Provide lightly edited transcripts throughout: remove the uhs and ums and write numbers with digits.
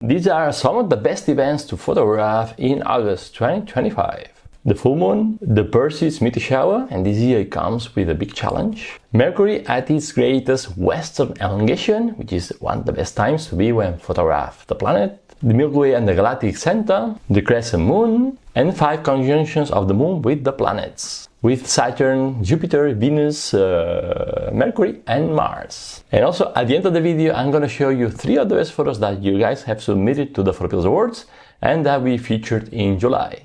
These are some of the best events to photograph in August 2025. The full moon, the Perseids Meteor Shower, and this year it comes with a big challenge. Mercury at its greatest western elongation, which is one of the best times to be when photograph the planet. The Milky Way and the Galactic Center, the Crescent Moon, and 5 conjunctions of the moon with the planets, with Saturn, Jupiter, Venus, Mercury and Mars. And also at the end of the video I'm gonna show you 3 of the best photos that you guys have submitted to the PhotoPills Awards and that we featured in July.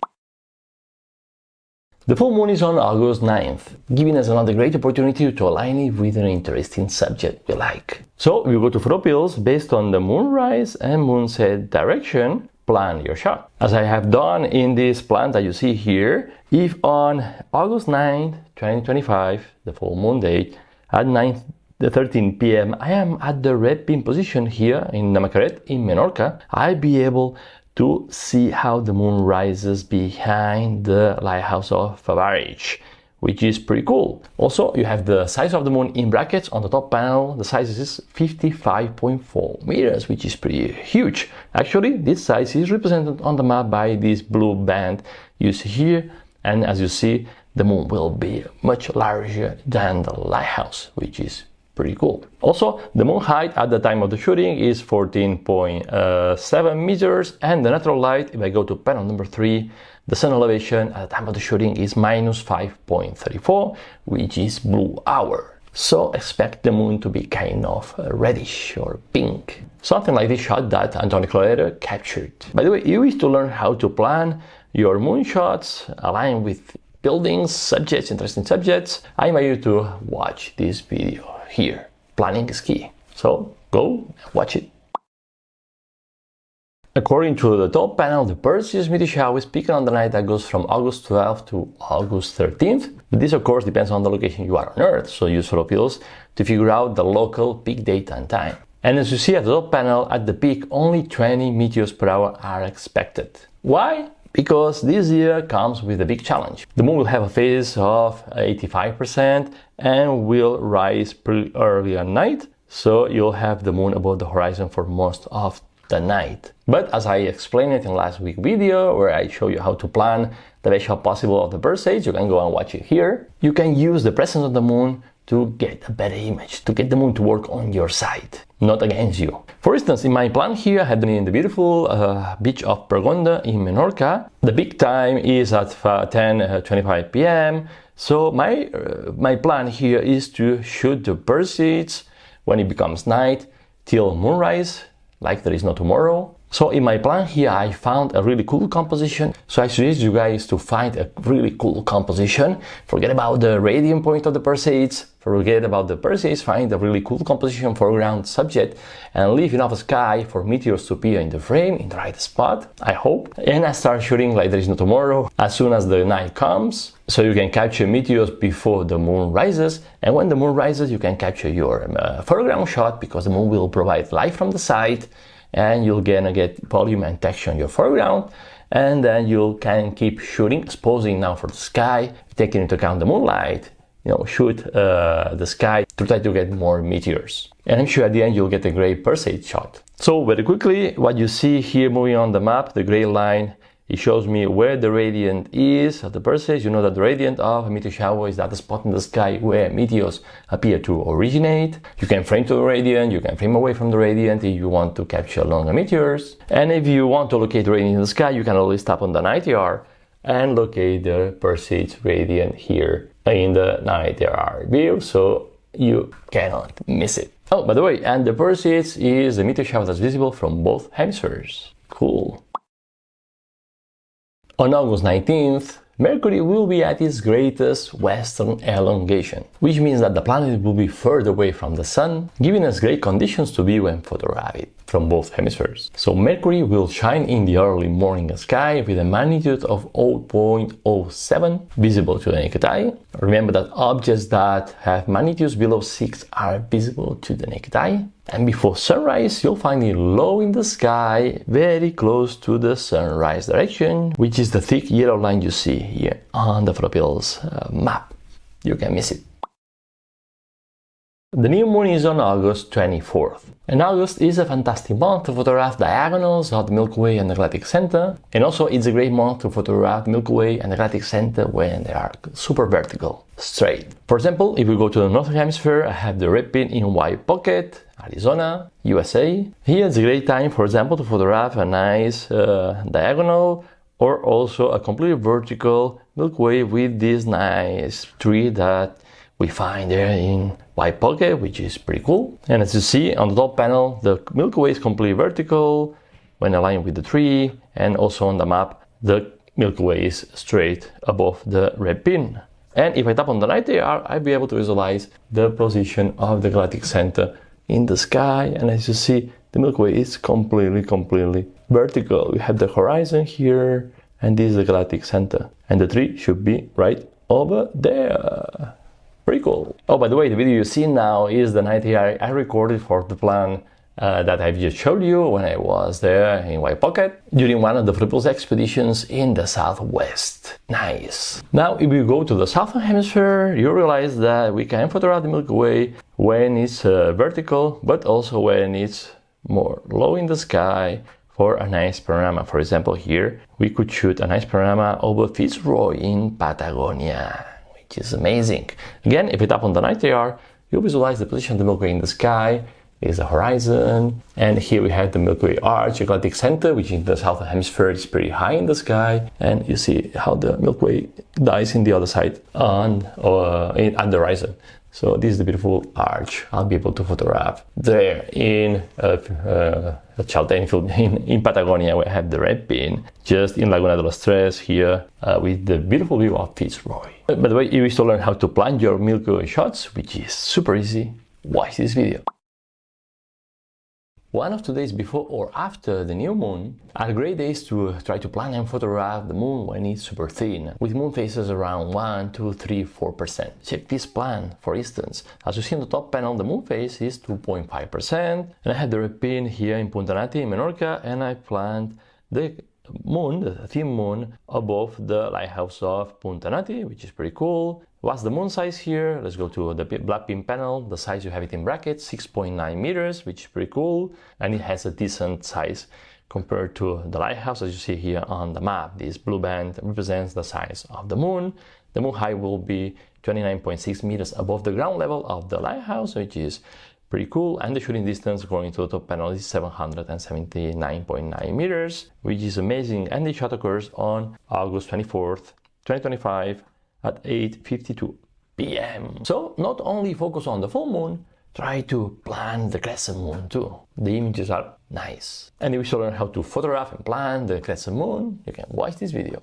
The full moon is on August 9th, giving us another great opportunity to align it with an interesting subject we like. So we go to PhotoPills based on the moonrise and moonset direction, plan your shot. As I have done in this plan that you see here, if on August 9th, 2025, the full moon date, at 9:13 p.m. I am at the red pin position here in Namacaret in Menorca, I'll be able to see how the moon rises behind the lighthouse of Favarich, which is pretty cool. Also, you have the size of the moon in brackets on the top panel. The size is 55.4 meters, which is pretty huge. Actually, this size is represented on the map by this blue band you see here. And as you see, the moon will be much larger than the lighthouse, which is pretty cool. Also, the moon height at the time of the shooting is 14.7 meters, and the natural light, if I go to panel number 3, the sun elevation at the time of the shooting is minus 5.34, which is blue hour. So expect the moon to be kind of reddish or pink. Something like this shot that Antonio Claret captured. By the way, you wish to learn how to plan your moon shots, align with buildings, subjects, interesting subjects, I invite you to watch this video here. Planning is key. So go watch it. According to the top panel, the Perseids Meteor Shower is peaking on the night that goes from August 12th to August 13th. But this of course depends on the location you are on Earth, so use PhotoPills to figure out the local peak date and time. And as you see at the top panel, at the peak only 20 meteors per hour are expected. Why? Because this year comes with a big challenge. The moon will have a phase of 85% and will rise pretty early at night, so you'll have the moon above the horizon for most of the night. But as I explained it in last week's video, where I show you how to plan the best shot possible of the Perseids, you can go and watch it here. You can use the presence of the moon to get a better image, to get the moon to work on your side, not against you. For instance, in my plan here, I had been in the beautiful beach of Pergonda in Menorca. The peak time is at 10:25 p.m. So my plan here is to shoot the Perseids when it becomes night till moonrise, like there is no tomorrow. So in my plan here, I found a really cool composition. So I suggest you guys to find a really cool composition. Forget about the radiant point of the Perseids. Forget about the Perseids. Find a really cool composition foreground subject and leave enough sky for meteors to appear in the frame in the right spot, I hope. And I start shooting like there is no tomorrow as soon as the night comes. So you can capture meteors before the moon rises. And when the moon rises, you can capture your foreground shot because the moon will provide light from the side. And you're gonna get volume and texture on your foreground, and then you can keep shooting, exposing now for the sky, taking into account the moonlight, shoot the sky to try to get more meteors. And I'm sure at the end you'll get a great Perseid shot. So very quickly, what you see here moving on the map, the gray line, it shows me where the radiant is of the Perseids. You know that the radiant of a meteor shower is that spot in the sky where meteors appear to originate. You can frame to the radiant, you can frame away from the radiant if you want to capture longer meteors. And if you want to locate the radiant in the sky, you can always tap on the night IR and locate the Perseids radiant here in the night IR view, so you cannot miss it. Oh, by the way, and the Perseids is a meteor shower that's visible from both hemispheres. Cool. On August 19th, Mercury will be at its greatest western elongation, which means that the planet will be further away from the Sun, giving us great conditions to be when photographed from both hemispheres. So Mercury will shine in the early morning sky with a magnitude of 0.07 visible to the naked eye. Remember that objects that have magnitudes below 6 are visible to the naked eye. And before sunrise, you'll find it low in the sky, very close to the sunrise direction, which is the thick yellow line you see here on the PhotoPills map. You can miss it. The new moon is on August 24th. And August is a fantastic month to photograph diagonals of the Milky Way and the Galactic Center. And also it's a great month to photograph the Milky Way and the Galactic Center when they are super vertical, straight. For example, if we go to the Northern Hemisphere, I have the red pin in White Pocket, Arizona, USA. Here it's a great time, for example, to photograph a nice diagonal or also a completely vertical Milky Way with this nice tree that we find there in White Pocket, which is pretty cool. And as you see on the top panel, the Milky Way is completely vertical when aligned with the tree, and also on the map, the Milky Way is straight above the red pin. And if I tap on the night AR, I'll be able to visualize the position of the Galactic Center in the sky. And as you see, the Milky Way is completely vertical. We have the horizon here, and this is the Galactic Center. And the tree should be right over there. Pretty cool. Oh, by the way, the video you see now is the night I recorded for the plan that I've just showed you when I was there in White Pocket during one of the PhotoPills expeditions in the southwest. Nice. Now, if you go to the southern hemisphere, you realize that we can photograph the Milky Way when it's vertical, but also when it's more low in the sky for a nice panorama. For example, here we could shoot a nice panorama over Fitzroy in Patagonia, which is amazing. Again, if you tap on the night AR, you'll visualize the position of the Milky Way in the sky. Is the horizon, and here we have the Milky Way arch, the Galactic Center, which in the southern hemisphere is pretty high in the sky, and you see how the Milky Way dies in the other side on the horizon. So this is the beautiful arch I'll be able to photograph there in Chaltén in Patagonia. We have the red pin just in Laguna de los Tres here with the beautiful view of Fitzroy. By the way, if you wish to learn how to plan your Milky Way shots, which is super easy, watch this video. 1 or 2 days before or after the new moon are great days to try to plan and photograph the moon when it's super thin, with moon phases around 1, 2, 3, 4%. Check this plan, for instance. As you see on the top panel, the moon phase is 2.5%, and I have the red pin here in Punta Nati in Menorca, and I planned the moon, the thin moon, above the lighthouse of Punta Nati, which is pretty cool. What's the moon size here? Let's go to the black pin panel. The size, you have it in brackets, 6.9 meters, which is pretty cool. And it has a decent size compared to the lighthouse, as you see here on the map. This blue band represents the size of the moon. The moon height will be 29.6 meters above the ground level of the lighthouse, which is pretty cool. And the shooting distance going to the top panel is 779.9 meters, which is amazing. And the shot occurs on August 24th, 2025 at 8:52 p.m. So not only focus on the full moon, try to plan the crescent moon too. The images are nice. And if you wish to learn how to photograph and plan the crescent moon, you can watch this video.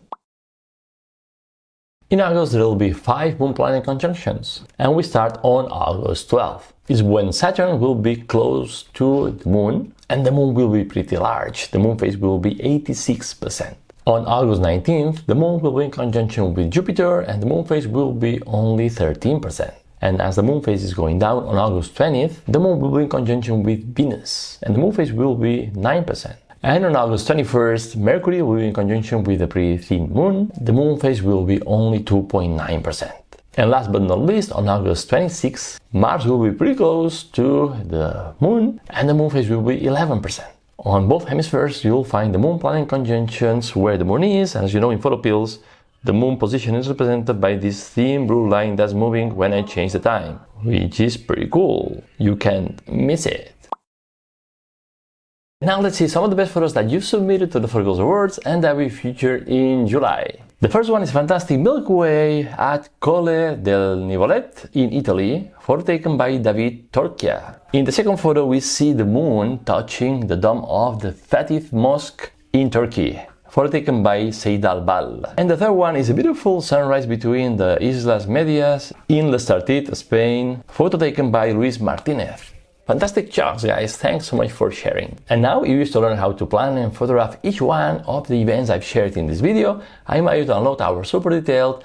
In August, there will be 5 moon-planet conjunctions, and we start on August 12th. It's when Saturn will be close to the moon, and the moon will be pretty large. The moon phase will be 86%. On August 19th, the moon will be in conjunction with Jupiter, and the moon phase will be only 13%. And as the moon phase is going down on August 20th, the moon will be in conjunction with Venus, and the moon phase will be 9%. And on August 21st, Mercury will be in conjunction with a pretty thin moon. The moon phase will be only 2.9%. And last but not least, on August 26th, Mars will be pretty close to the moon, and the moon phase will be 11%. On both hemispheres, you'll find the moon-planet conjunctions where the moon is. As you know, in PhotoPills, the moon position is represented by this thin blue line that's moving when I change the time, which is pretty cool. You can't miss it. Now let's see some of the best photos that you've submitted to the PhotoPills Awards and that we featured in July. The first one is fantastic Milky Way at Colle del Nivolet in Italy, photo taken by David Torchia. In the second photo, we see the moon touching the dome of the Fatih Mosque in Turkey, photo taken by Said Albal. And the third one is a beautiful sunrise between the Islas Medias in L'estartit, Spain, photo taken by Luis Martinez. Fantastic shots, guys, thanks so much for sharing. And now, if you wish to learn how to plan and photograph each one of the events I've shared in this video, I invite you to download our super detailed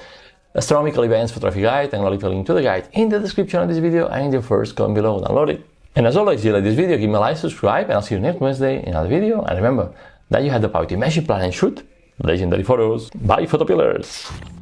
astronomical events photography guide, and I'll leave a link to the guide in the description of this video and in the first comment below. Download it. And as always, if you like this video, give me a like, subscribe, and I'll see you next Wednesday in another video. And remember that you have the power to imagine, plan, and shoot legendary photos. Bye, PhotoPillers!